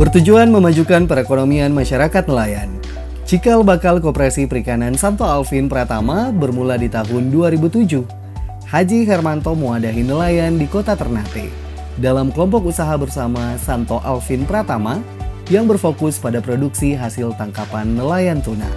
Bertujuan memajukan perekonomian masyarakat nelayan, cikal bakal Koperasi Perikanan Santo Alvin Pratama bermula di tahun 2007. Haji Hermanto mewadahi nelayan di kota Ternate dalam kelompok usaha bersama Santo Alvin Pratama yang berfokus pada produksi hasil tangkapan nelayan tuna.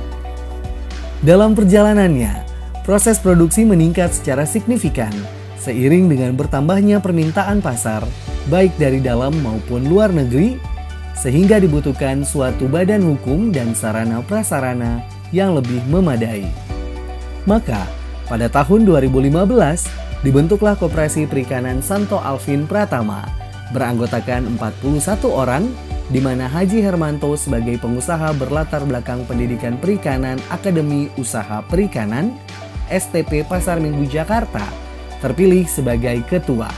Dalam perjalanannya, proses produksi meningkat secara signifikan seiring dengan bertambahnya permintaan pasar baik dari dalam maupun luar negeri, sehingga dibutuhkan suatu badan hukum dan sarana prasarana yang lebih memadai. Maka, pada tahun 2015, dibentuklah Koperasi Perikanan Santo Alvin Pratama, beranggotakan 41 orang, di mana Haji Hermanto sebagai pengusaha berlatar belakang pendidikan perikanan Akademi Usaha Perikanan, STP Pasar Minggu Jakarta, terpilih sebagai ketua.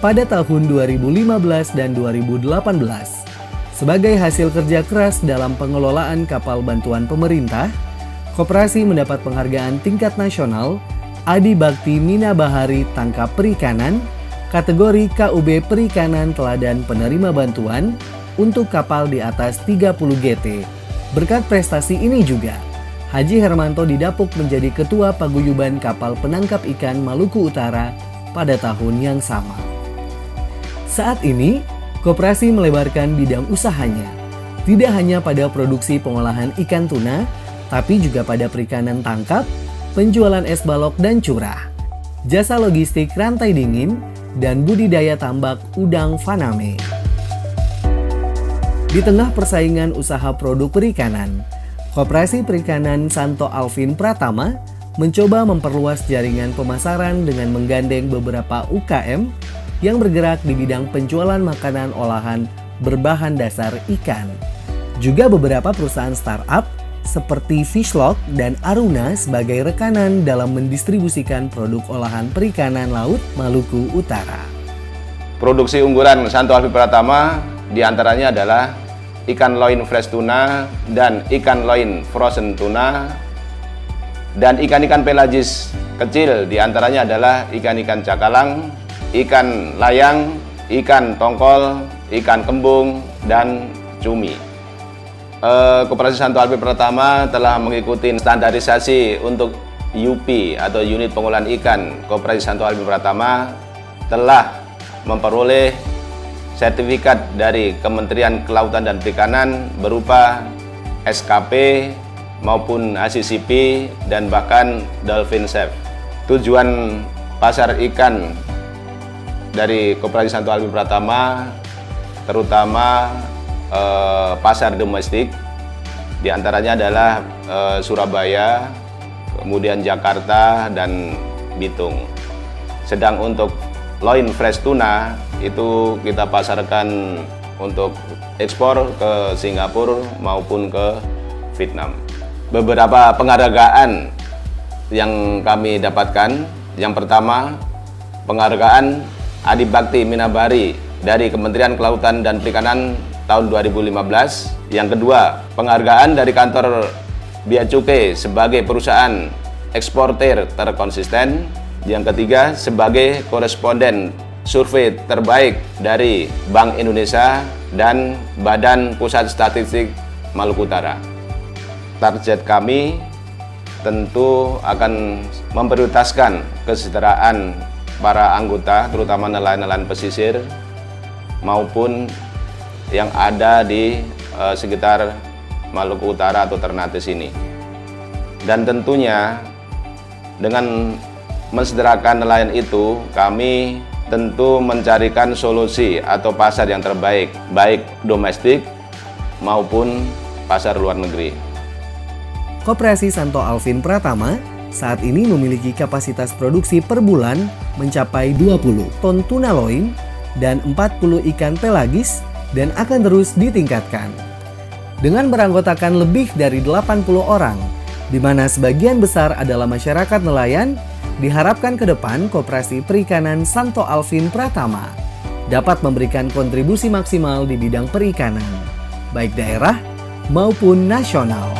Pada tahun 2015 dan 2018, sebagai hasil kerja keras dalam pengelolaan kapal bantuan pemerintah, koperasi mendapat penghargaan tingkat nasional Adi Bakti Mina Bahari Tangkap Perikanan, kategori KUB Perikanan Teladan Penerima Bantuan untuk kapal di atas 30 GT. Berkat prestasi ini juga, Haji Hermanto didapuk menjadi Ketua Paguyuban Kapal Penangkap Ikan Maluku Utara pada tahun yang sama. Saat ini, koperasi melebarkan bidang usahanya, tidak hanya pada produksi pengolahan ikan tuna, tapi juga pada perikanan tangkap, penjualan es balok dan curah, jasa logistik rantai dingin, dan budidaya tambak udang faname. Di tengah persaingan usaha produk perikanan, Koperasi Perikanan Santo Alvin Pratama mencoba memperluas jaringan pemasaran dengan menggandeng beberapa UKM yang bergerak di bidang penjualan makanan olahan berbahan dasar ikan. Juga beberapa perusahaan startup seperti Fishlock dan Aruna sebagai rekanan dalam mendistribusikan produk olahan perikanan laut Maluku Utara. Produksi unggulan Santo Alvin Pratama diantaranya adalah ikan loin fresh tuna dan ikan loin frozen tuna, dan ikan-ikan pelagis kecil diantaranya adalah ikan-ikan cakalang, ikan layang, ikan tongkol, ikan kembung, dan cumi. Koperasi Santo Alvin Pratama telah mengikuti standarisasi untuk UP atau Unit Pengolahan Ikan. Koperasi Santo Alvin Pratama telah memperoleh sertifikat dari Kementerian Kelautan dan Perikanan berupa SKP maupun ACCP dan bahkan Dolphin Safe. Tujuan pasar ikan dari Koperasi Santo Alvin Pratama terutama pasar domestik, diantaranya adalah Surabaya, kemudian Jakarta dan Bitung. Sedang untuk loin fresh tuna itu kita pasarkan untuk ekspor ke Singapura maupun ke Vietnam. Beberapa penghargaan yang kami dapatkan, yang pertama penghargaan Adi Bakti Mina Bahari dari Kementerian Kelautan dan Perikanan tahun 2015. Yang kedua, penghargaan dari kantor Bea Cukai sebagai perusahaan eksportir terkonsisten. Yang ketiga, sebagai koresponden survei terbaik dari Bank Indonesia dan Badan Pusat Statistik Maluku Utara. Target kami tentu akan memprioritaskan kesejahteraan para anggota, terutama nelayan-nelayan pesisir maupun yang ada di sekitar Maluku Utara atau Ternate sini. Dan tentunya dengan mensederhanakan nelayan itu, kami tentu mencarikan solusi atau pasar yang terbaik, baik domestik maupun pasar luar negeri. Koperasi Santo Alvin Pratama saat ini memiliki kapasitas produksi per bulan mencapai 20 ton tuna loin dan 40 ikan pelagis dan akan terus ditingkatkan. Dengan beranggotakan lebih dari 80 orang, di mana sebagian besar adalah masyarakat nelayan, diharapkan ke depan Koperasi Perikanan Santo Alvin Pratama dapat memberikan kontribusi maksimal di bidang perikanan, baik daerah maupun nasional.